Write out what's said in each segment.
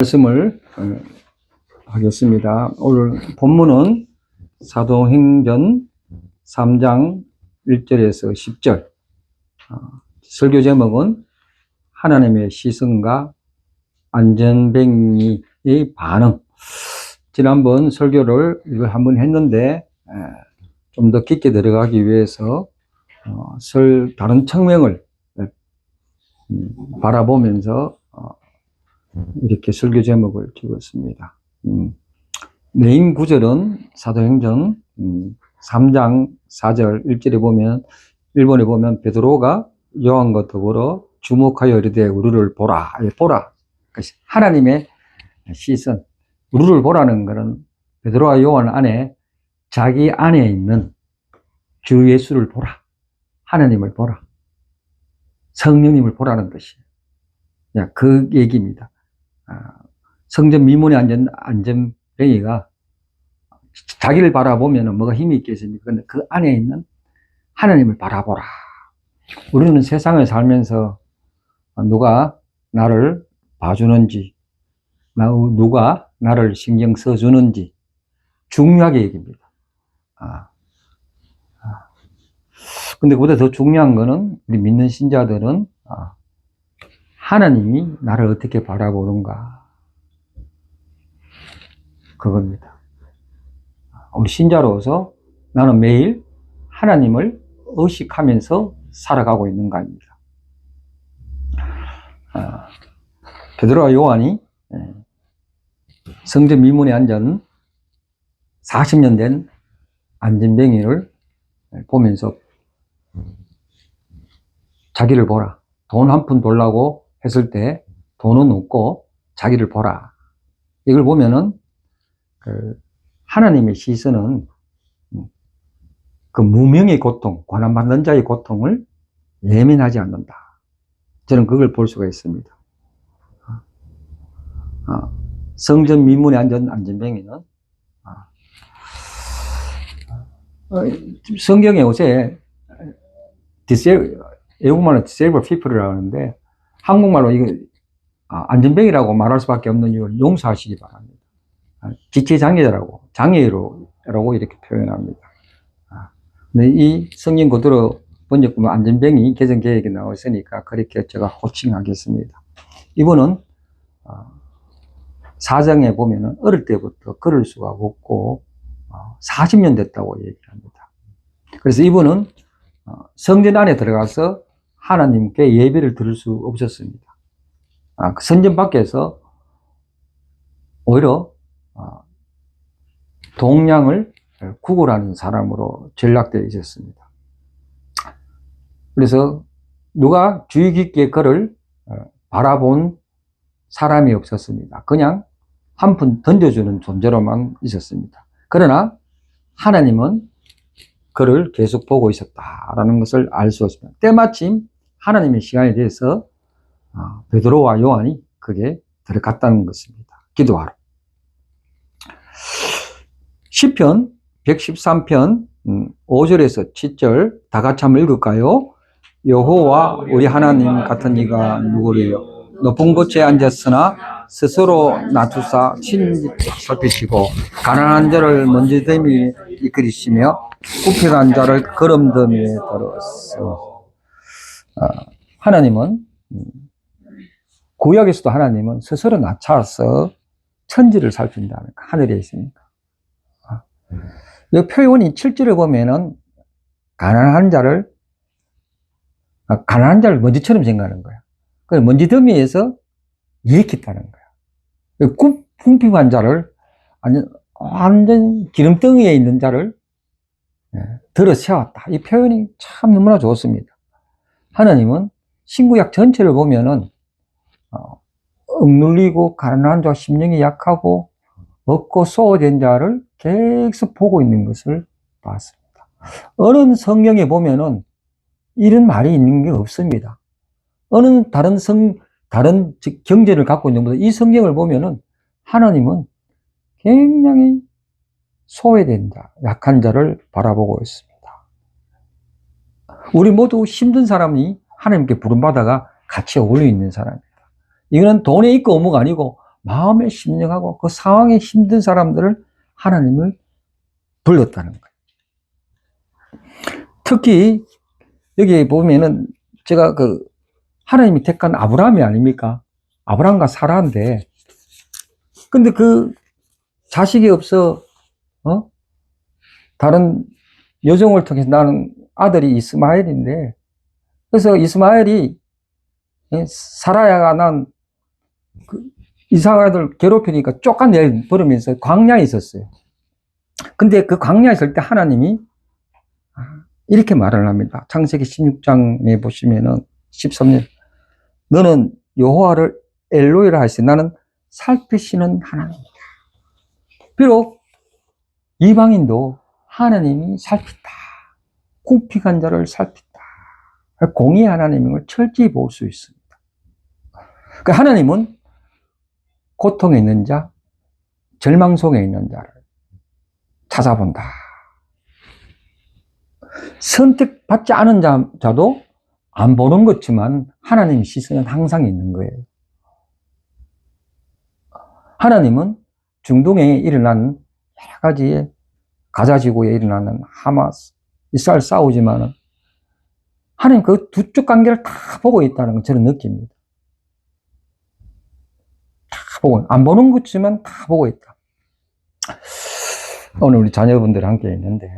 말씀을 하겠습니다. 오늘 본문은 사도행전 3장 1절에서 10절. 설교 제목은 하나님의 시선과 안전뱅이의 반응. 지난번 설교를 이걸 한번 했는데 좀 더 깊게 들어가기 위해서 다른 측면을 바라보면서 이렇게 설교 제목을 찍었습니다. 메인 구절은 사도행전 3장 4절 1절에 보면, 1번에 보면 베드로가 요한과 더불어 주목하여 이르되 우리를 보라. 보라. 하나님의 시선. 우리를 보라는 것은 베드로와 요한 안에 자기 안에 있는 주 예수를 보라. 하나님을 보라. 성령님을 보라는 뜻이에요. 그 얘기입니다. 성전 미문에 앉은 안전뱅이가 자기를 바라보면 뭐가 힘이 있겠습니까? 근데 그 안에 있는 하나님을 바라보라. 우리는 세상을 살면서 누가 나를 봐주는지, 누가 나를 신경 써주는지 중요하게 얘기합니다. 근데 그보다 더 중요한 거는 우리 믿는 신자들은 하나님이 나를 어떻게 바라보는가, 그겁니다. 우리 신자로서 나는 매일 하나님을 의식하면서 살아가고 있는가입니다. 베드로와 요한이 성전 미문에 앉은 40년 된 안전뱅이를 보면서 자기를 보라. 돈 한 푼 벌라고 했을 때 돈은 없고 자기를 보라. 이걸 보면은 하나님의 시선은 그 무명의 고통, 고난받는 자의 고통을 예민하지 않는다. 저는 그걸 볼 수가 있습니다. 성전 미문에 앉은 안전뱅이는 성경에 요새 외국말로 disabled people이라고 하는데 한국말로 이거 안전뱅이라고 말할 수밖에 없는 이유를 용서하시기 바랍니다. 지체장애자라고, 장애로라고 이렇게 표현합니다. 근데 이 성경 그대로 번역 보면 안전뱅이 개정 계획에 나와 있으니까 그렇게 제가 호칭하겠습니다. 이분은 사정에 보면은 어릴 때부터 걸을 수가 없고 40년 됐다고 얘기합니다. 그래서 이분은 성전 안에 들어가서 하나님께 예배를 드릴 수 없었습니다. 그 성전 밖에서 오히려 동량을 구걸하는 사람으로 전락되어 있었습니다. 그래서 누가 주의 깊게 그를 바라본 사람이 없었습니다. 그냥 한 푼 던져주는 존재로만 있었습니다. 그러나 하나님은 그를 계속 보고 있었다라는 것을 알 수 있습니다. 때마침 하나님의 시간에 대해서 베드로와 요한이 그게 들어갔다는 것입니다. 기도하러. 시편 113편 5절에서 7절 다 같이 한번 읽을까요? 여호와 우리 하나님 같은 이가 누구래요? 높은 곳에 앉았으나 스스로 낮추사 친히 살피시고 가난한 자를 먼지더미에 이끌으시며 굽혀간 자를 거름더미에 들었어. 하나님은 구약에서도 하나님은 스스로 낮춰서 천지를 살핀다는 하늘에 있으니까. 이 표현이 7절에 보면은 가난한 자를 먼지처럼 생각하는 거야. 그래서 먼지 더미에서 일으켰다는 거야. 궁핍한 자를 완전 기름덩이에 있는 자를 들어 세웠다. 이 표현이 참 너무나 좋습니다. 하나님은 신구약 전체를 보면은 억눌리고 가난한 자, 심령이 약하고 없고 소외된 자를 계속 보고 있는 것을 봤습니다. 어느 성경에 보면은 이런 말이 있는 게 없습니다. 어느 다른 경제를 갖고 있는 것보다 이 성경을 보면은 하나님은 굉장히 소외된 자, 약한 자를 바라보고 있습니다. 우리 모두 힘든 사람이 하나님께 부름받아가 같이 어울려 있는 사람입니다. 이거는 돈에 있고 없고가 아니고 마음에 심령하고 그 상황에 힘든 사람들을 하나님을 불렀다는 거예요. 특히 여기 보면은 제가 하나님이 택한 아브라함이 아닙니까? 아브라함과 사라인데, 근데 그 자식이 없어, 다른 여종을 통해서 나는 아들이 이스마엘인데, 그래서 이스마엘이 사라야가 난 이삭 아들 괴롭히니까 쫓아내 버리면서 광야에 있었어요. 근데 그 광야에 있을 때 하나님이 이렇게 말을 합니다. 창세기 16장에 보시면은 13절, 너는 여호와를 엘로이라 하시니 나는 살피시는 하나님이다. 비록 이방인도 하나님이 살핀다. 궁핍한 자를 살핀다. 공의 하나님인 걸 철저히 볼 수 있습니다. 그 하나님은 고통에 있는 자, 절망 속에 있는 자를 찾아본다. 선택받지 않은 자도 안 보는 것지만 하나님 시선은 항상 있는 거예요. 하나님은 중동에 일어난 여러 가지의 가자지구에 일어나는 하마스, 이스라엘 싸우지만 하나님 그 두 쪽 관계를 다 보고 있다는 걸 저는 느낍니다. 다 보고, 안 보는 것지만 다 보고 있다. 오늘 우리 자녀분들 함께 있는데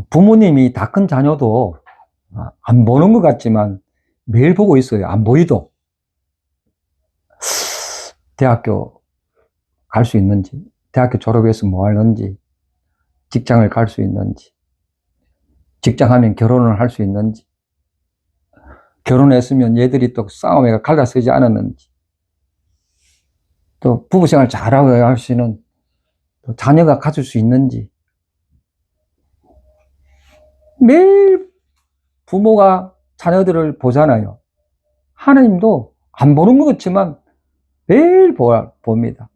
부모님이 다 큰 자녀도 안 보는 것 같지만 매일 보고 있어요. 안 보이도. 대학교 갈 수 있는지, 대학교 졸업해서 뭐 하는지, 직장을 갈 수 있는지, 직장하면 결혼을 할 수 있는지, 결혼했으면 얘들이 또 싸움에 갈라서지 않았는지, 또 부부생활 잘하고 할 수 있는 또 자녀가 가질 수 있는지, 매일 부모가 자녀들을 보잖아요. 하나님도 안 보는 것 같지만 매일 봅니다.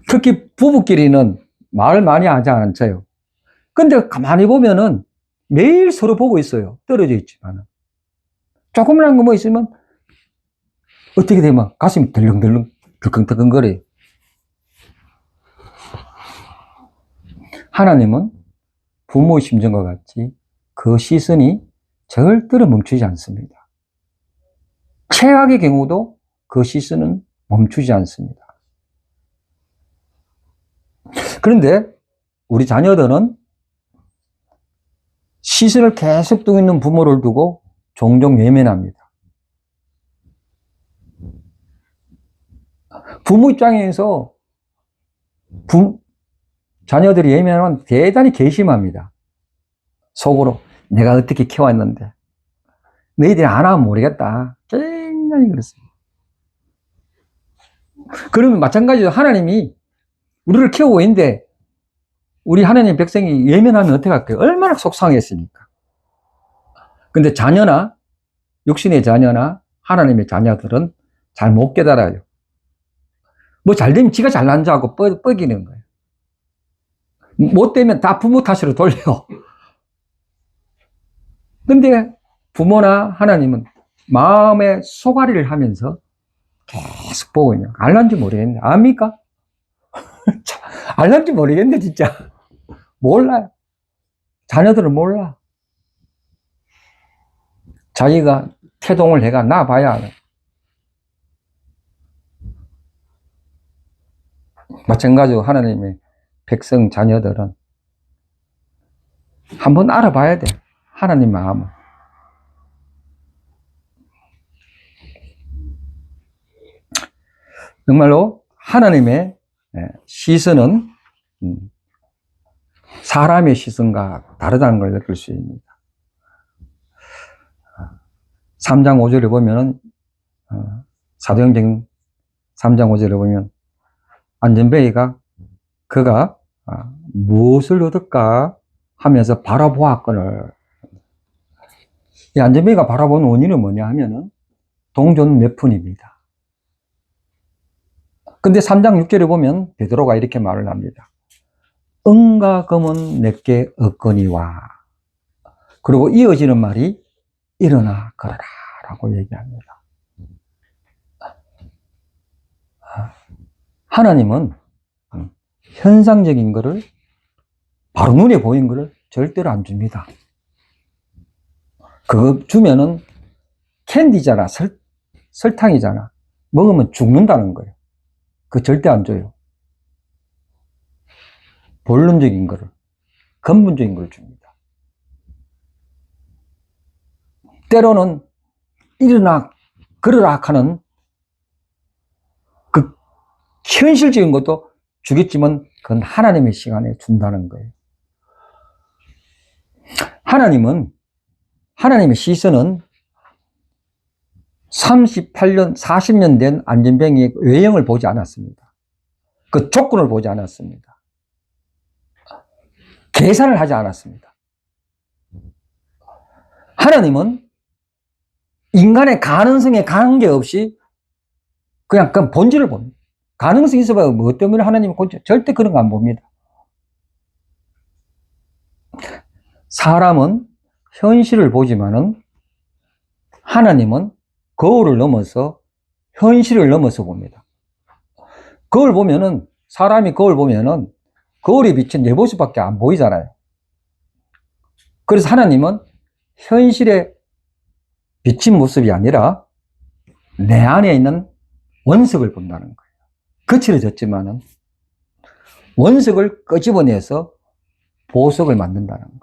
특히 부부끼리는 말 많이 하지 않잖아요. 근데 가만히 보면은 매일 서로 보고 있어요. 떨어져 있지만. 조그만한 거 뭐 있으면 어떻게 되면 가슴이 덜렁덜렁, 덜컹덜컹거려요. 하나님은 부모의 심정과 같이 그 시선이 절대로 멈추지 않습니다. 최악의 경우도 그 시선은 멈추지 않습니다. 그런데 우리 자녀들은 시선을 계속 두고 있는 부모를 두고 종종 외면합니다. 부모 입장에서 자녀들이 외면하면 대단히 괘씸합니다. 속으로 내가 어떻게 키워왔는데 너희들이 안 하면 모르겠다. 굉장히 그렇습니다. 그러면 마찬가지로 하나님이 우리를 키우고 있는데 우리 하나님 백성이 외면하면 어떻게 할까요? 얼마나 속상했습니까? 근데 자녀나 육신의 자녀나 하나님의 자녀들은 잘 못 깨달아요. 뭐 잘 되면 지가 잘난 줄 알고 뻐기는 거예요. 못 되면 다 부모 탓으로 돌려. 근데 부모나 하나님은 마음의 소가리를 하면서 계속 보고 있는, 알란지 모르겠네. 압니까? 알란지 모르겠네, 진짜. 몰라요. 자녀들은 몰라. 자기가 태동을 해가 나봐야 알아. 마찬가지로 하나님의 백성 자녀들은 한번 알아봐야 돼. 하나님 마음을. 정말로 하나님의 시선은 사람의 시선과 다르다는 걸 느낄 수 있습니다. 3장 5절에 보면은 사도행전 3장 5절에 보면 안전뱅이가 그가 무엇을 얻을까 하면서 바라보았거늘. 이 안전뱅이가 바라보는 원인은 뭐냐 하면은 동전 몇 푼입니다. 근데 3장 6절에 보면 베드로가 이렇게 말을 합니다. 은과 금은 내게 없거니와. 그리고 이어지는 말이 일어나 걸어라 라고 얘기합니다. 하나님은 현상적인 거를, 바로 눈에 보이는 거를 절대로 안 줍니다. 그거 주면은 캔디잖아, 설탕이잖아. 먹으면 죽는다는 거예요. 그거 절대 안 줘요. 본론적인 거를, 근본적인 걸 줍니다. 때로는 일어나, 걸어라 하는 그 현실적인 것도 주겠지만 그건 하나님의 시간에 준다는 거예요. 하나님의 시선은 38년, 40년 된 안전병의 외형을 보지 않았습니다. 그 조건을 보지 않았습니다. 계산을 하지 않았습니다. 하나님은 인간의 가능성에 관계없이 그냥 그 본질을 봅니다. 가능성이 있어봐야 뭐 때문에 하나님은 절대 그런 거 안 봅니다. 사람은 현실을 보지만은 하나님은 거울을 넘어서 현실을 넘어서 봅니다. 거울 보면은, 사람이 거울 보면은 거울에 비친 내 모습밖에 안 보이잖아요. 그래서 하나님은 현실에 비친 모습이 아니라 내 안에 있는 원석을 본다는 거예요. 거칠어졌지만은 원석을 끄집어내서 보석을 만든다는 거예요.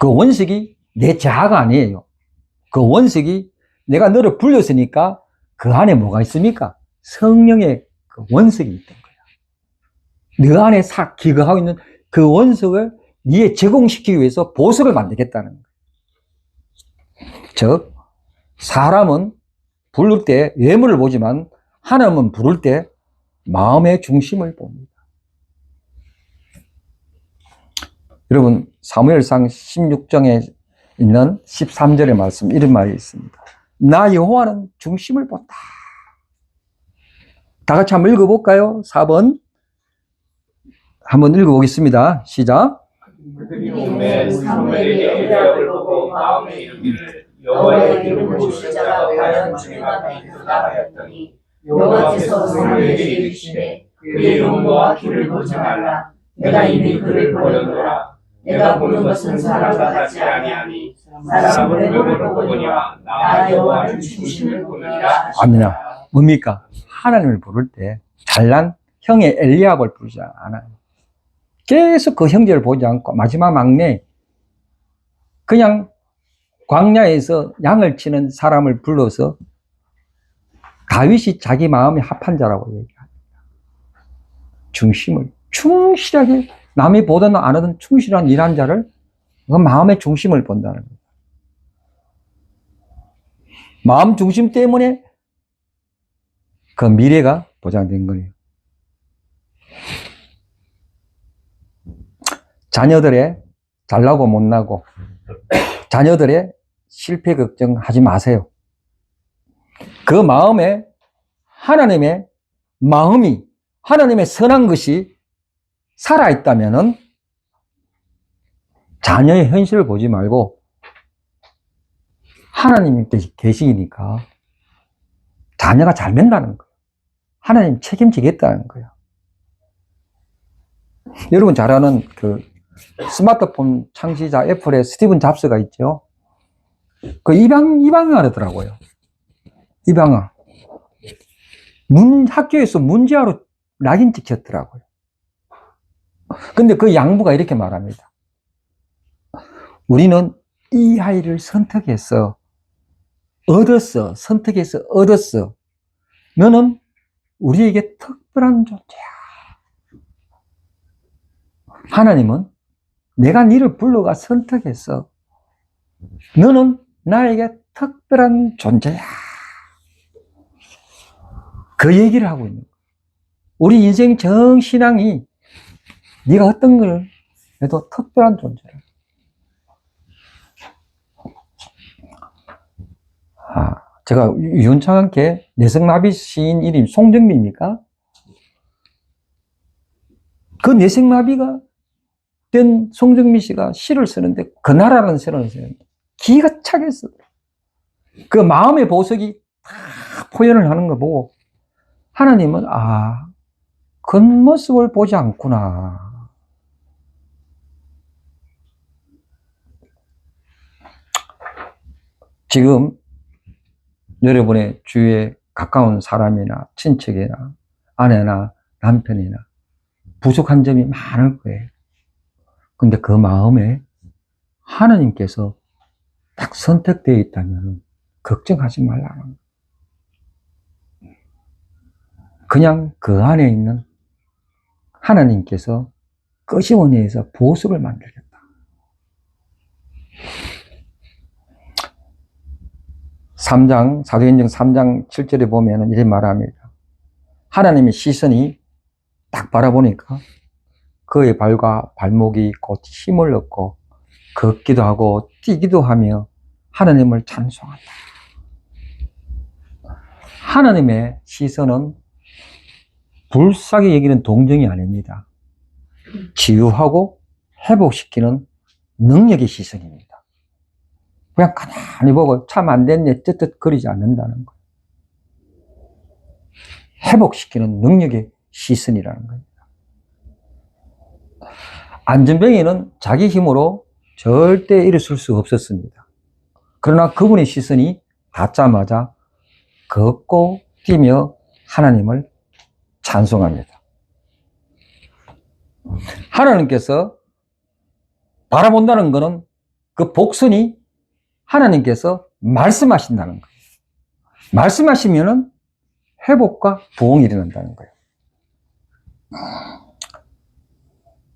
그 원석이 내 자아가 아니에요. 그 원석이 내가 너를 불렸으니까 그 안에 뭐가 있습니까? 성령의 그 원석이 있던 거야. 너 안에 기거하고 있는 그 원석을 네에 제공시키기 위해서 보석을 만들겠다는 거예요. 즉, 사람은 부를 때 외모를 보지만 하나님은 부를 때 마음의 중심을 봅니다. 여러분, 사무엘상 16장에 있는 13절의 말씀, 이런 말이 있습니다. 나 여호와는 중심을 본다. 다 같이 한번 읽어볼까요? 4번 한번 읽어보겠습니다. 시작. 그들이 오매 사무엘이 엘리야를 보고 마음에 이르기를 여호와의 길을 보실 자가 과연 주님과 뵙는가 하였더니 여호와께서 사무엘에게 이르시되 그의 용모와 길을 보지 말라. 내가 이미 그를 버렸노라. 내가 보는 것은 사람과 같지 아니하니 사람은 외모를 보거니와 나 여호와는 중심을 보느니라. 아니냐, 뭡니까? 하나님을 부를 때 잘난 형의 엘리압을 부르지 않아요. 계속 그 형제를 보지 않고 마지막 막내, 그냥 광야에서 양을 치는 사람을 불러서 다윗이 자기 마음에 합한 자라고 얘기합니다. 중심을 충실하게, 남이 보든 안 하든 충실한 일한 자를 그 마음의 중심을 본다는 거예요. 마음 중심 때문에 그 미래가 보장된 거예요. 자녀들의 잘나고 못나고, 자녀들의 실패 걱정하지 마세요. 그 마음에 하나님의 마음이, 하나님의 선한 것이 살아있다면은 자녀의 현실을 보지 말고 하나님이 계시니까 자녀가 잘 된다는 거예요. 하나님 책임지겠다는 거예요. 여러분 잘 아는 그 스마트폰 창시자 애플의 스티븐 잡스가 있죠. 그 입양을 하더라고요. 입양아. 학교에서 문제아로 낙인 찍혔더라고요. 근데 그 양부가 이렇게 말합니다. 우리는 이 아이를 선택해서 얻었어. 너는 우리에게 특별한 존재야. 하나님은 내가 너를 불러가 선택했어. 너는 나에게 특별한 존재야. 그 얘기를 하고 있는 거예요. 우리 인생 정신앙이 네가 어떤 걸 해도 특별한 존재야. 제가 유연창한께 내생마비 시인 이름 송정미입니까? 그 내생마비가 된 송정미 씨가 시를 쓰는데 그나라라는 시를 써요. 기가 차게 써. 그 마음의 보석이 다 표현을 하는 거 보고 하나님은 겉모습을 보지 않구나. 지금 여러분의 주위에 가까운 사람이나 친척이나 아내나 남편이나 부족한 점이 많을 거예요. 근데 그 마음에 하나님께서 딱 선택되어 있다면 걱정하지 말라는 거예요. 그냥 그 안에 있는 하나님께서 끄시원에서 보석을 만들겠다. 사도행전 3장 7절에 보면 이렇게 말합니다. 하나님의 시선이 딱 바라보니까 그의 발과 발목이 곧 힘을 얻고 걷기도 하고 뛰기도 하며 하나님을 찬송한다. 하나님의 시선은 불쌍히 여기는 동정이 아닙니다. 치유하고 회복시키는 능력의 시선입니다. 그냥 가만히 보고 참 안 됐네 뜨뜻거리지 않는다는 거예요. 회복시키는 능력의 시선이라는 겁니다. 안전병이는 자기 힘으로 절대 일어설 수 없었습니다. 그러나 그분의 시선이 닿자마자 걷고 뛰며 하나님을 찬송합니다. 하나님께서 바라본다는 것은 그 복선이 하나님께서 말씀하신다는 거예요. 말씀하시면은 회복과 부흥이 일어난다는 거예요.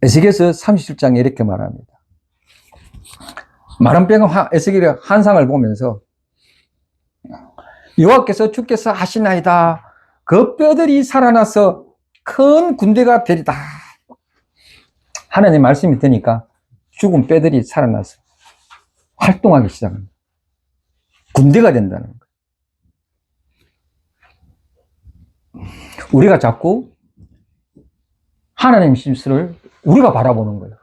에스겔서 37장에 이렇게 말합니다. 마른 뼈가 에스겔의 환상을 보면서 여호와께서 주께서 하시나이다. 그 뼈들이 살아나서 큰 군대가 되리다. 하나님의 말씀이 되니까 죽은 뼈들이 살아나서 활동하기 시작합니다. 군대가 된다는 거예요. 우리가 자꾸 하나님 심수를 우리가 바라보는 거예요.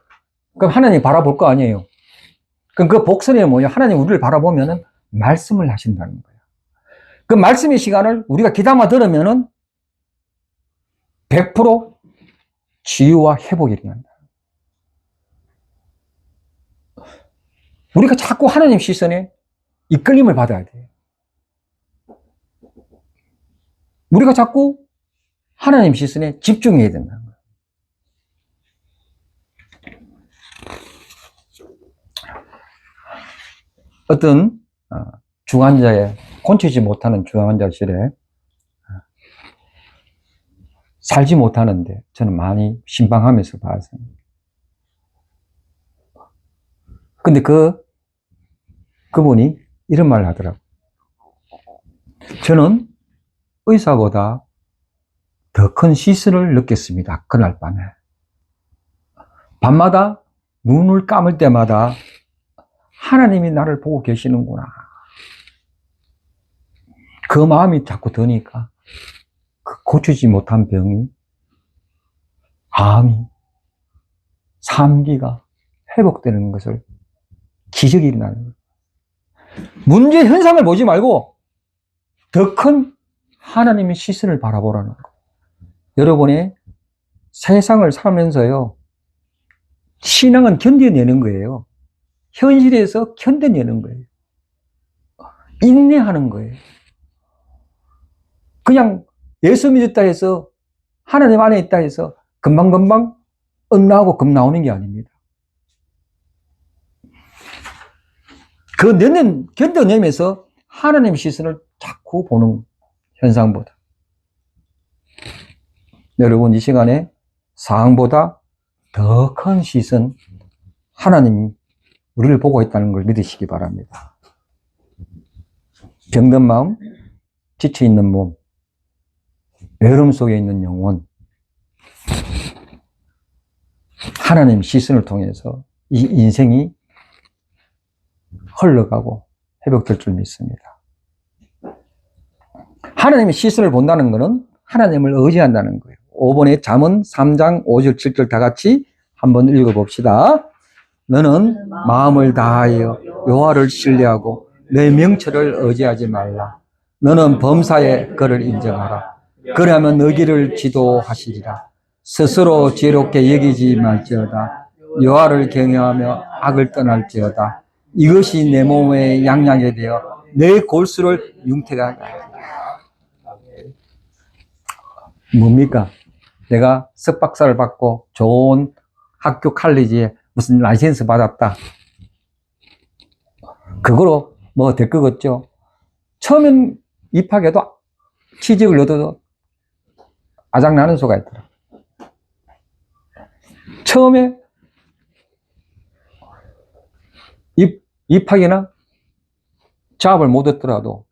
그럼 하나님 바라볼 거 아니에요. 그럼 그 복선이 뭐냐? 하나님 우리를 바라보면은 말씀을 하신다는 거예요. 그 말씀의 시간을 우리가 귀담아 들으면은 100% 치유와 회복이 일어난다. 우리가 자꾸 하나님 시선에 이끌림을 받아야 돼요. 우리가 자꾸 하나님 시선에 집중해야 된다는 거예요. 어떤 중환자의 고치지 못하는 중환자실에 살지 못하는데 저는 많이 신방하면서 봤습니다. 근데 그분이 이런 말을 하더라고요. 저는 의사보다 더 큰 시선을 느꼈습니다. 그날 밤에. 밤마다 눈을 감을 때마다 하나님이 나를 보고 계시는구나. 그 마음이 자꾸 드니까 그 고치지 못한 병이 암이, 삼기가 회복되는 것을 기적이 일어나는 거예요. 문제 현상을 보지 말고 더 큰 하나님의 시선을 바라보라는 거예요. 여러분의 세상을 살면서요, 신앙은 견뎌내는 거예요. 현실에서 견뎌내는 거예요. 인내하는 거예요. 그냥 예수 믿었다 해서 하나님 안에 있다 해서 금방금방 끝나고 겁 나오는 게 아닙니다. 그 견뎌내면서 하나님 시선을 자꾸 보는 현상보다 여러분 이 시간에 상황보다 더 큰 시선 하나님이 우리를 보고 있다는 걸 믿으시기 바랍니다. 병든 마음, 지쳐있는 몸, 외로움 속에 있는 영혼, 하나님 시선을 통해서 이 인생이 흘러가고 회복될 줄 믿습니다. 하나님의 시선을 본다는 것은 하나님을 의지한다는 거예요. 5번의 잠언 3장 5절 7절 다 같이 한번 읽어봅시다. 너는 마음을 다하여 여호와를 신뢰하고 내 명철을 의지하지 말라. 너는 범사에 그를 인정하라. 그러면 너희를 지도하시리라. 스스로 지혜롭게 여기지 말지어다. 여호와를 경외하며 악을 떠날지어다. 이것이 내 몸의 양약이 되어 내 골수를 융택하게 하리라. 뭡니까? 내가 석박사를 받고 좋은 학교 칼리지에 무슨 라이센스 받았다. 그거로 뭐 될 것 같죠? 처음엔 입학해도 취직을 얻어도 아작나는 수가 있더라. 처음에 입학이나 잡을 못 얻더라도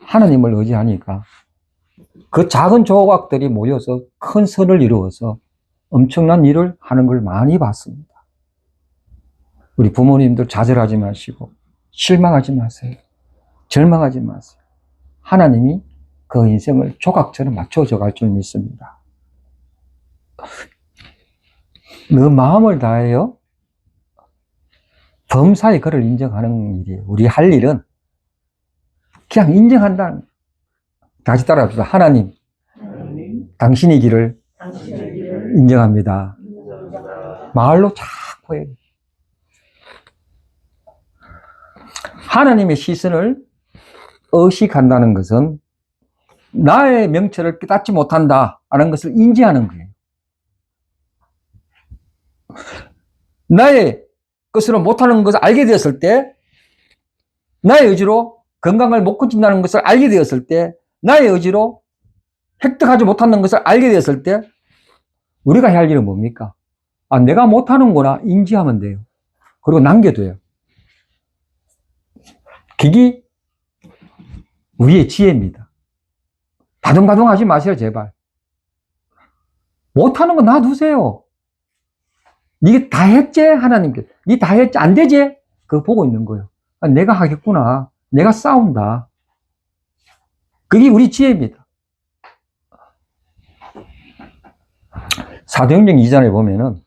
하나님을 의지하니까 그 작은 조각들이 모여서 큰 선을 이루어서 엄청난 일을 하는 걸 많이 봤습니다. 우리 부모님들 좌절하지 마시고 실망하지 마세요. 절망하지 마세요. 하나님이 그 인생을 조각처럼 맞춰져 갈 줄 믿습니다. 너 마음을 다하여 범사에 그를 인정하는 일이에요. 우리 할 일은 그냥 인정한다는. 다시 따라합시다. 하나님, 당신의 길을 인정합니다. 말로 자꾸 해요. 하나님의 시선을 의식한다는 것은 나의 명철을 깨닫지 못한다 하는 것을 인지하는 거예요. 나의 것으로 못하는 것을 알게 되었을 때, 나의 의지로 건강을 못 고친다는 것을 알게 되었을 때, 나의 의지로 획득하지 못하는 것을 알게 되었을 때, 우리가 해야 할 일은 뭡니까? 아, 내가 못하는구나 인지하면 돼요. 그리고 남겨둬요. 그게 우리의 지혜입니다. 바둥바둥 하지 마세요, 제발. 못하는 거 놔두세요. 니가 다 했지? 하나님께. 니 다 했지? 안 되지? 그거 보고 있는 거예요. 아, 내가 하겠구나. 내가 싸운다. 그게 우리 지혜입니다. 사도행전 2장에 보면은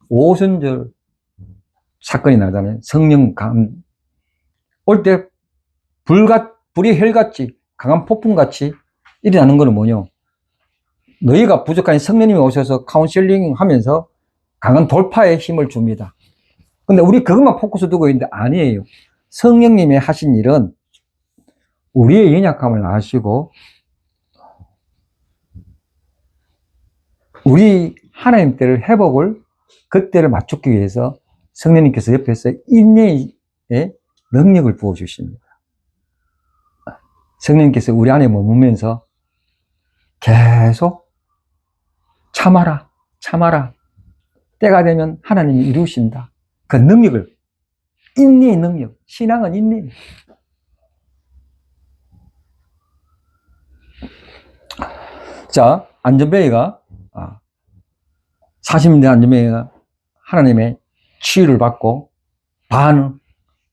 오순절 사건이 나잖아요. 성령 올 때 불이 헬같이 강한 폭풍같이 일어나는 거는 뭐냐? 너희가 부족하니 성령님이 오셔서 카운셀링 하면서 강한 돌파에 힘을 줍니다. 근데 우리 그것만 포커스 두고 있는데 아니에요. 성령님이 하신 일은 우리의 연약함을 아시고 우리 하나님 때를 회복을 그때를 맞추기 위해서 성령님께서 옆에서 인내의 능력을 부어주십니다. 성령님께서 우리 안에 머무면서 계속 참아라, 참아라. 때가 되면 하나님이 이루신다. 그 능력을, 인내의 능력, 신앙은 인내. 자, 안전뱅이가 40대 안전뱅이가 하나님의 치유를 받고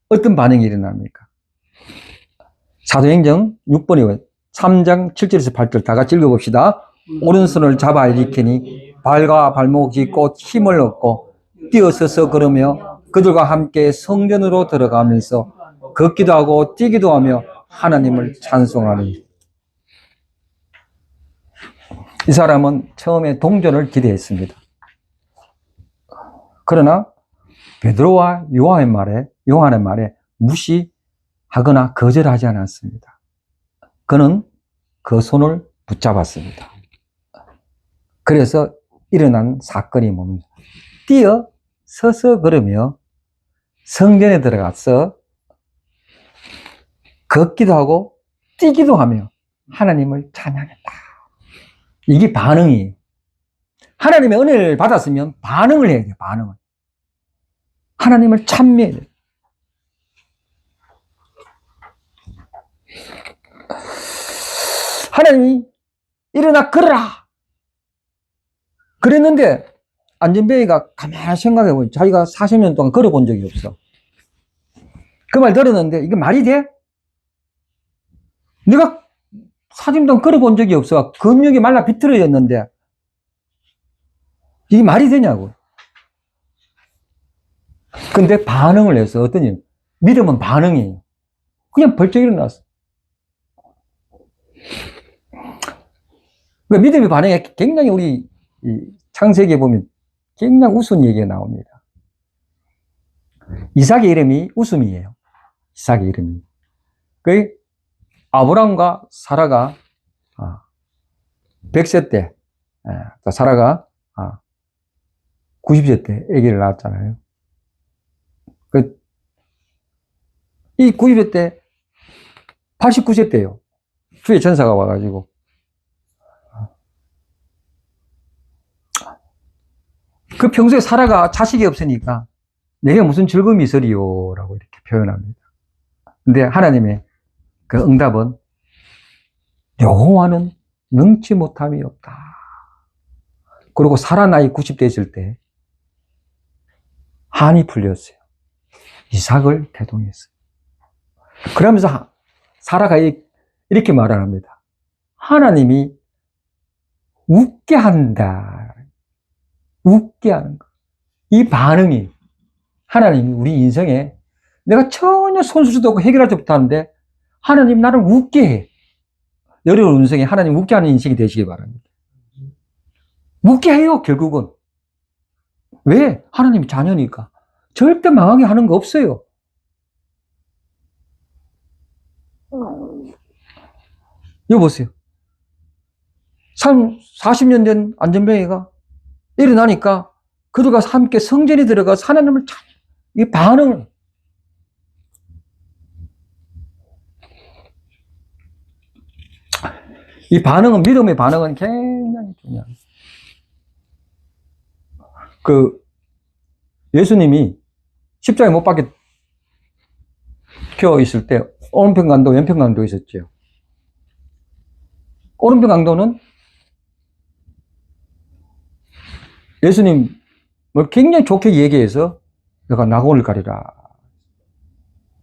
어떤 반응이 일어납니까? 사도행전 6번이고 3장 7절에서 8절 다 같이 읽어봅시다. 오른손을 잡아 일으키니 발과 발목이 곧 힘을 얻고 뛰어서서 걸으며 그들과 함께 성전으로 들어가면서 걷기도 하고 뛰기도 하며 하나님을 찬송하니. 이 사람은 처음에 동전을 기대했습니다. 그러나 베드로와 요한의 말에 무시하거나 거절하지 않았습니다. 그는 그 손을 붙잡았습니다. 그래서 일어난 사건이 뭡니까? 뛰어 서서 걸으며 성전에 들어가서 걷기도 하고 뛰기도 하며 하나님을 찬양했다. 이게 반응이에요. 하나님의 은혜를 받았으면 반응을 해야 돼요. 반응을. 하나님을 찬미해야 돼요. 하나님이 일어나 걸어라 그랬는데 안전뱅이가 가만히 생각해보니 자기가 40년 동안 걸어본 적이 없어. 그 말 들었는데 이게 말이 돼? 내가 40년 동안 걸어본 적이 없어. 근육이 말라 비틀어졌는데 이게 말이 되냐고. 근데 반응을 해서 어떤 일? 믿음은 반응이에요. 그냥 벌쩍 일어났어. 그러니까 믿음의 반응이 굉장히 우리 창세기에 보면 굉장히 우스운 얘기가 나옵니다. 이삭의 이름이 웃음이에요. 이삭의 이름이. 그 아브라함과 사라가 100세 때, 사라가 90세 때 아기를 낳았잖아요. 이 90세 때 89세 때요. 주의 전사가 와가지고 그 평소에 사라가 자식이 없으니까 내게 무슨 즐거움이 있으리요 라고 이렇게 표현합니다. 근데 하나님의 그 응답은 여호와는 능치 못함이 없다. 그리고 사라 나이 90대 있을 때 한이 풀렸어요. 이삭을 태동했어요. 그러면서 사라가 이렇게 말을 합니다. 하나님이 웃게 한다. 웃게 하는 거. 이 반응이 하나님이 우리 인생에 내가 전혀 손수도 없고 해결하지 못하는데 하나님 나를 웃게 해. 여러분 인생에 하나님 웃게 하는 인생이 되시기 바랍니다. 웃게 해요, 결국은. 왜? 하나님 자녀니까. 절대 망하게 하는 거 없어요. 이거 보세요. 40년 된 안전병이가 일어나니까 그들과 함께 성전에 들어가 하나님을 참, 이 반응을. 이 반응은, 믿음의 반응은 굉장히 중요합니다. 예수님이 십자가에 못 박혀 있을 때, 오른편 강도, 왼편 강도 있었죠. 오른편 강도는 예수님을 굉장히 좋게 얘기해서 내가 낙원을 가리라.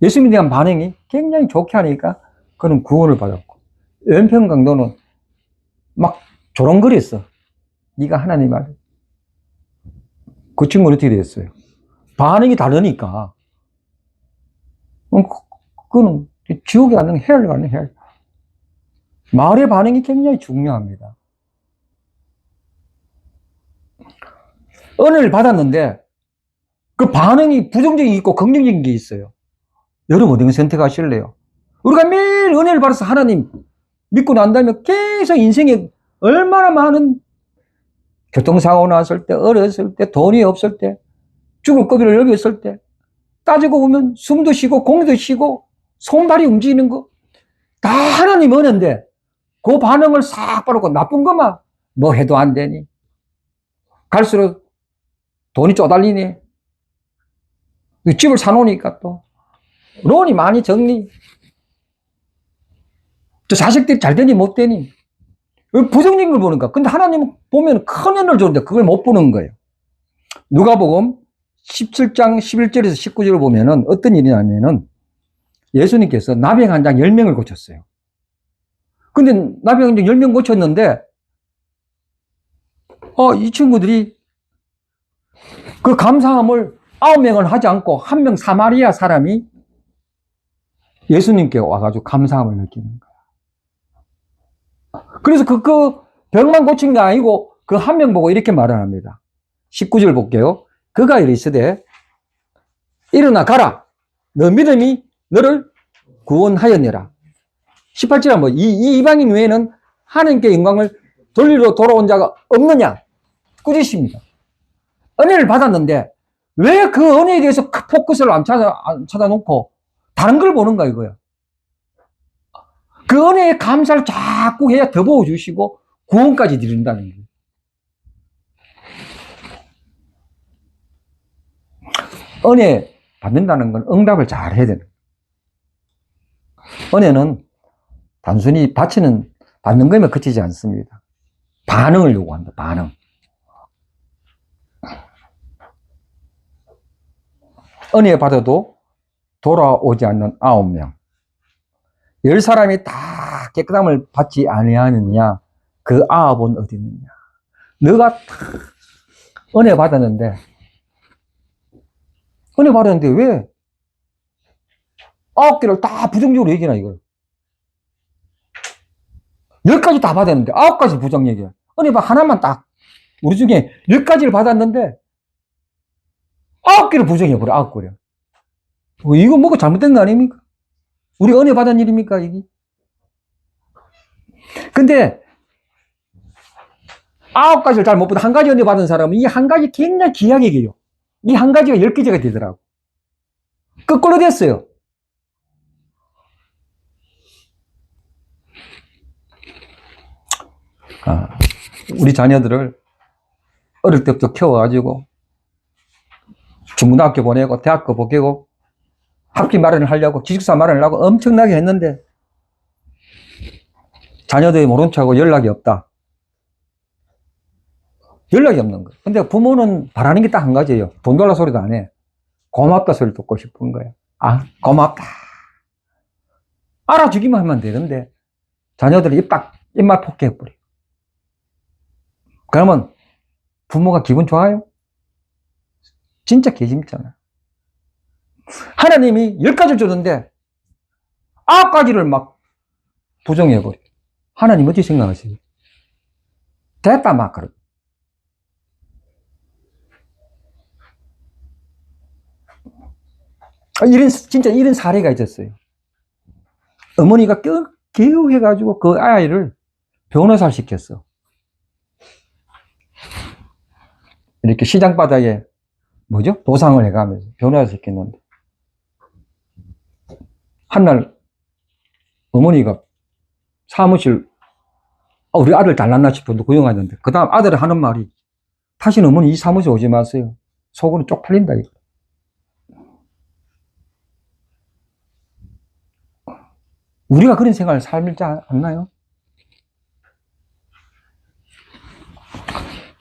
예수님에 대한 반응이 굉장히 좋게 하니까 그는 구원을 받았고, 왼편 강도는 막 조롱거렸어. 네가 하나님 아들. 그 친구는 어떻게 됐어요? 반응이 다르니까. 그거는 지옥에 가는 헬 가는 헬. 말의 반응이 굉장히 중요합니다. 은혜를 받았는데 그 반응이 부정적인 게 있고 긍정적인 게 있어요. 여러분 어떤 걸 선택하실래요? 우리가 매일 은혜를 받아서 하나님 믿고 난 다음에 계속 인생에 얼마나 많은 교통사고 났을 때, 어렸을 때, 돈이 없을 때, 죽을 고비를 여겼을 때, 따지고 보면 숨도 쉬고 공기도 쉬고 손발이 움직이는 거 다 하나님 은혜인데 그 반응을 싹 바르고 나쁜 것만 뭐 해도 안 되니, 갈수록 돈이 쪼달리니, 집을 사놓으니까 또 론이 많이 적니, 또 자식들이 잘 되니 못 되니, 부정적인 걸 보는 거야. 근데 하나님은 보면 큰 은혜를 주는데 그걸 못 보는 거예요. 누가복음 17장 11절에서 19절을 보면은 어떤 일이 나냐면은 예수님께서 나병 환자 10명을 고쳤어요. 근데 나병 환자 10명 고쳤는데 이 친구들이 그 감사함을 9명을 하지 않고 한 명 사마리아 사람이 예수님께 와가지고 감사함을 느끼는 거야. 그래서 그 병만 고친 게 아니고 그 한 명 보고 이렇게 말을 합니다. 19절 볼게요. 그가 이르시되 일어나 가라. 너 믿음이 너를 구원하였느라. 18절 한번 이 이방인 외에는 하나님께 영광을 돌리러 돌아온 자가 없느냐. 꾸짖습니다. 은혜를 받았는데 왜 그 은혜에 대해서 포커스를 안 찾아놓고 다른 걸 보는가 이거야. 그 은혜에 감사를 자꾸 해야 더 보여주시고 구원까지 이룬다는 거예요. 은혜 받는다는 건 응답을 잘 해야 되는 거예요. 은혜는 단순히 받는 거면 그치지 않습니다. 반응을 요구한다, 반응. 은혜 받아도 돌아오지 않는 9명. 10사람이 다 깨끗함을 받지 아니하느냐? 그 9은 어디 있느냐? 너가 은혜 받았는데 왜 9개를 다 부정적으로 얘기나 이걸? 10가지 다 받았는데 9가지 부정 얘기야. 은혜 하나만 딱 우리 중에 10가지를 받았는데 9개를 부정해버려, 9개를. 이거 뭐가 잘못된 거 아닙니까? 우리가 은혜 받은 일입니까, 이게? 근데 9가지를 잘 못 받아 1가지 은혜 받은 사람은 이 1가지 굉장히 귀하게 여겨요. 이 1가지가 10개째가 되더라고. 거꾸로 됐어요. 우리 자녀들을 어릴 때부터 키워가지고 중고등학교 보내고 대학교 보내고 학비 마련을 하려고 기숙사 마련을 하고 엄청나게 했는데 자녀들이 모른 척하고 연락이 없다. 연락이 없는 거예요. 근데 부모는 바라는 게 딱 한 가지예요. 돈 달라 소리도 안 해. 고맙다 소리 듣고 싶은 거예요. 고맙다. 알아주기만 하면 되는데 자녀들이 입맛 폭행해버려요. 그러면 부모가 기분 좋아요? 진짜 개심잖아요. 하나님이 10가지를 주는데 9가지를 막 부정해버려요. 하나님 어떻게 생각하세요? 됐다 막 그러고. 진짜 이런 사례가 있었어요. 어머니가 겨우 해가지고 그 아이를 변호사를 시켰어. 이렇게 시장 바닥에 도상을 해가면서 변호사를 시켰는데 한날 어머니가 사무실 우리 아들 잘났나 싶어도 구경하는데 그 다음 아들이 하는 말이 다시는 어머니 이 사무실 오지 마세요. 속으로 쪽팔린다 이거. 우리가 그런 생활을 살지 않나요?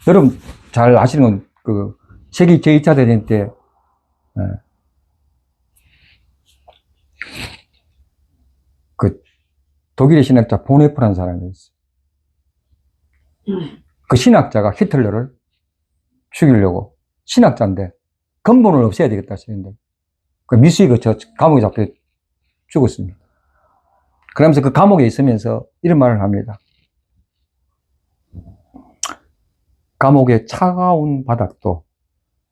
여러분 잘 아시는 건 세계 제2차 대전 때 독일의 신학자 보네프라는 사람이 있어요. 그 신학자가 히틀러를 죽이려고 신학자인데 근본을 없애야 되겠다 했는데 그 미수에 거쳐 감옥에 잡혀 죽었습니다. 그러면서 그 감옥에 있으면서 이런 말을 합니다. 감옥의 차가운 바닥도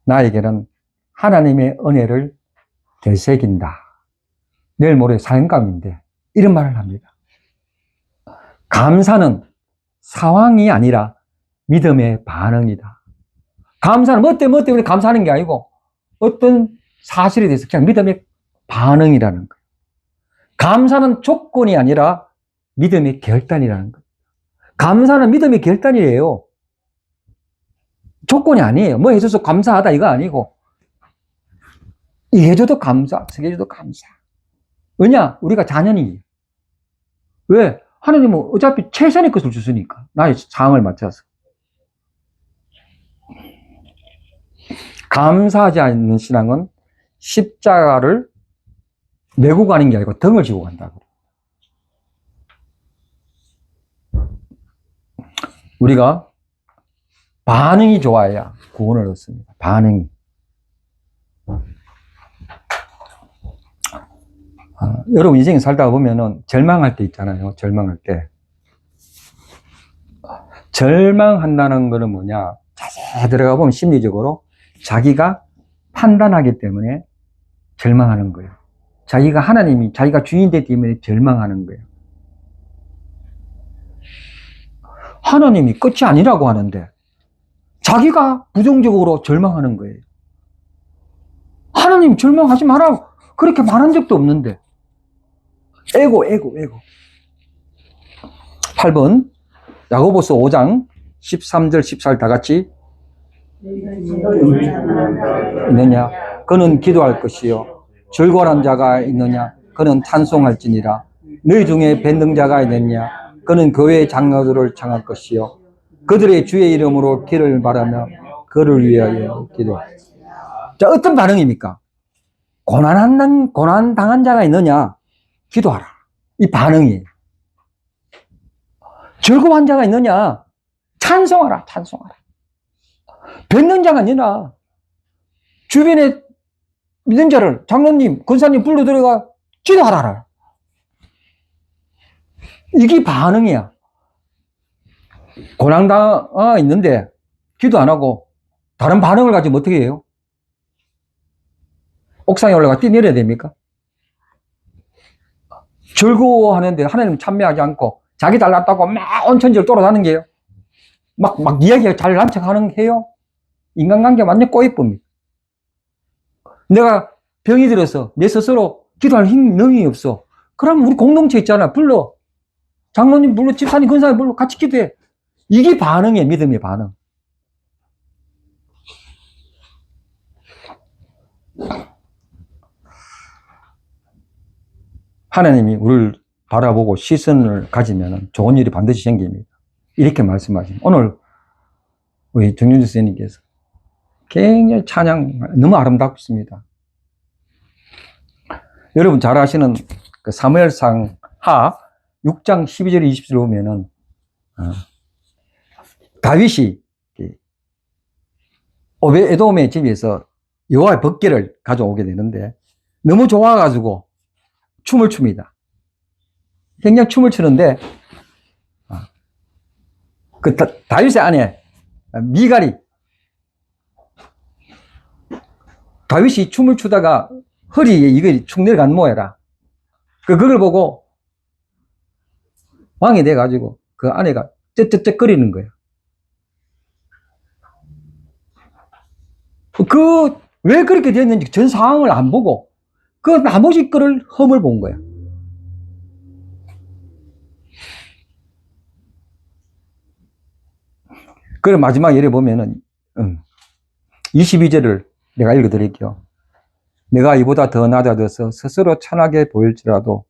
나에게는 하나님의 은혜를 되새긴다. 내일 모레 사형감인데 이런 말을 합니다. 감사는 상황이 아니라 믿음의 반응이다. 감사는 뭐 때문에 우리 감사하는 게 아니고 어떤 사실에 대해서 그냥 믿음의 반응이라는 거예요. 감사는 조건이 아니라 믿음의 결단이라는 거예요. 감사는 믿음의 결단이에요. 조건이 아니에요. 뭐 해줘서 감사하다 이거 아니고 이 해줘도 감사, 저게 해줘도 감사. 왜냐? 우리가 자연이에요. 왜? 하나님은 어차피 최선의 것을 주시니까 나의 상황을 맞춰서. 감사하지 않는 신앙은 십자가를 메고 가는 게 아니고 등을 지고 간다고. 우리가 반응이 좋아야 구원을 얻습니다. 반응이. 여러분 인생 살다 보면은 절망할 때 있잖아요. 절망할 때. 절망한다는 거는 뭐냐? 자세히 들어가 보면 심리적으로 자기가 판단하기 때문에 절망하는 거예요. 자기가 주인 되기 때문에 절망하는 거예요. 하나님이 끝이 아니라고 하는데 자기가 부정적으로 절망하는 거예요. 하나님 절망하지 마라. 그렇게 말한 적도 없는데. 에고. 8번 야고보서 5장 13절 14절 다 같이 있느냐? 그는 기도할 것이요 즐거워하는 자가 있느냐? 그는 찬송할지니라. 너희 중에 밴등자가 있느냐? 그는 교회의 장로들을 청할 것이요 그들의 주의 이름으로 길을 바라며 그를 위하여 기도할. 자, 어떤 반응입니까? 고난 당한 자가 있느냐? 기도하라. 이 반응이에요. 즐거워한 자가 있느냐? 찬송하라. 뱉는 자가 아니라 주변에 믿는 자를 장로님, 권사님 불러 들어가 기도하라. 이게 반응이야. 고난당하 있는데 기도 안 하고 다른 반응을 가지면 어떻게 해요? 옥상에 올라가 뛰내려야 됩니까? 즐거워하는데 하나님 참여하지 않고 자기 잘났다고 막 온천지를 돌아다니는 게요. 막 이야기가 잘난 척 하는 게요. 인간관계 완전 꼬이쁩니다. 내가 병이 들어서 내 스스로 기도할 능력이 없어. 그럼 우리 공동체 있잖아. 불러. 장로님 불러, 집사님, 근사님 불러. 같이 기도해. 이게 반응이에요. 믿음의 반응. 하나님이 우리를 바라보고 시선을 가지면 좋은 일이 반드시 생깁니다. 이렇게 말씀하십니다. 오늘 우리 정윤주 선생님께서 굉장히 찬양 너무 아름답습니다. 여러분 잘 아시는 그 사무엘상 하 6장 12절 20절 보면은 다윗이 오베에돔의 집에서 여호와의 법궤를 가져오게 되는데 너무 좋아가지고 춤을 춥니다. 굉장히 춤을 추는데 그 다윗의 아내 미갈이 다윗이 춤을 추다가 허리에 이거 축 내려간 모해라. 그걸 보고 왕이 돼가지고 그 아내가 쨉쨉쨉거리는 거예요. 왜 그렇게 됐는지 전 상황을 안 보고 그 나머지 거를 험을 본 거야. 그리고 마지막 예를 보면은 22절을 내가 읽어드릴게요. 내가 이보다 더 낮아져서 스스로 천하게 보일지라도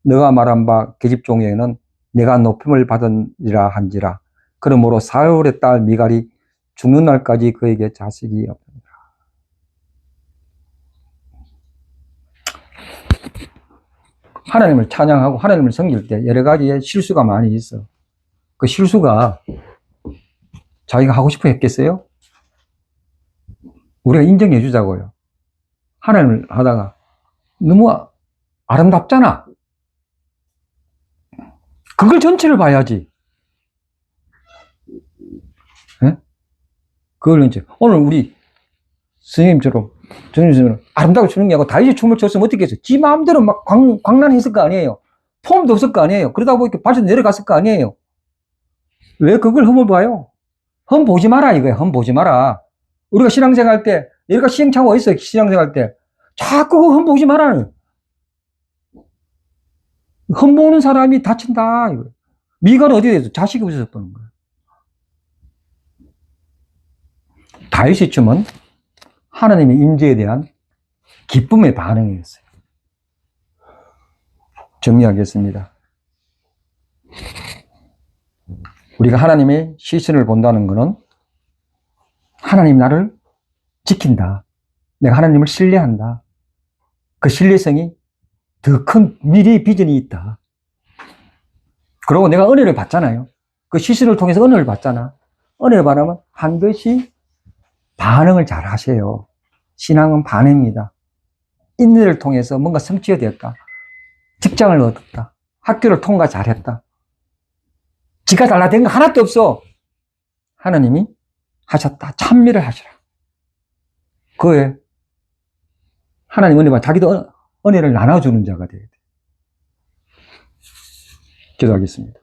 너가 말한 바 계집종에게는 내가 높임을 받으리라 한지라. 그러므로 사울의 딸 미갈이 죽는 날까지 그에게 자식이 없느니라. 하나님을 찬양하고 하나님을 섬길 때 여러 가지의 실수가 많이 있어. 그 실수가 자기가 하고 싶어 했겠어요? 우리가 인정해 주자고요. 하나님을 하다가 너무 아름답잖아. 그걸 전체를 봐야지. 네? 그걸 이제 오늘 우리 스님처럼 전유스님은 아름다고 추는 게 아니고 다윗이 춤을 췄으면 어떻게 했어요? 지 마음대로 막 광란했을 거 아니에요. 폼도 없을 거 아니에요. 그러다 보니까 발에서 내려갔을 거 아니에요. 왜 그걸 험을 봐요? 험 보지 마라 이거야. 험 보지 마라. 우리가 신앙생활 때 얘가 시행착오가 있어요. 신앙생활 때 자꾸 그 험 보지 마라. 험 보는 사람이 다친다. 이거. 미갈은 어디에 대해서 자식이 없어서 보는 거야. 다윗의 춤은 하나님의 임재에 대한 기쁨의 반응이었어요. 정리하겠습니다. 우리가 하나님의 시선을 본다는 것은 하나님 나를 지킨다. 내가 하나님을 신뢰한다. 그 신뢰성이 더 큰 미래의 비전이 있다. 그리고 내가 은혜를 받잖아요. 그 시선을 통해서 은혜를 받잖아. 은혜를 받으면 반드시 반응을 잘 하세요. 신앙은 반응입니다. 인내를 통해서 뭔가 성취가 되었다. 직장을 얻었다. 학교를 통과 잘했다. 지가 달라된 거 하나도 없어. 하나님이 하셨다. 찬미를 하시라. 그에 하나님 은혜만 자기도 은혜를 나눠주는 자가 되어야 돼. 기도하겠습니다.